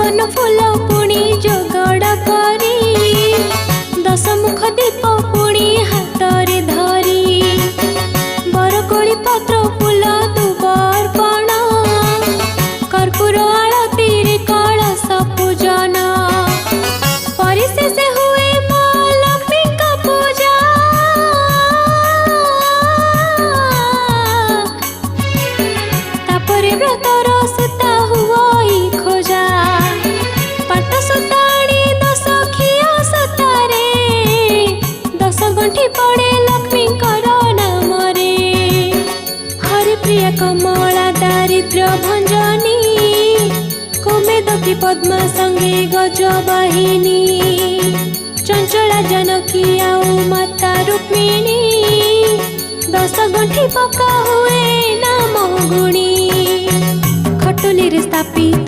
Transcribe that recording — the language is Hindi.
कन फूल पुणी जोगड़ करी 10 मुख दीप पुणी हाथ रे धरी बरकोली पत्र फूल दुबर्पण कर्पूर आलती रे कलश पूजन परिशेष हुए माँ लक्ष्मी का पूजा तापरे व्रतर सुता हुई खोजा पाट सुताणी 10 खिया सुतारे 10 गंठी पड़े लक्ष्मी नाम रे हरि प्रिया कमला दारिद्र्य भंजनी कोमेदकी पद्मा संगे गजवाहिनी चंचला जानकी आउ माता रुक्मिणी 10 गंठी पका हुए नाम गुणी खटुली रे स्थापित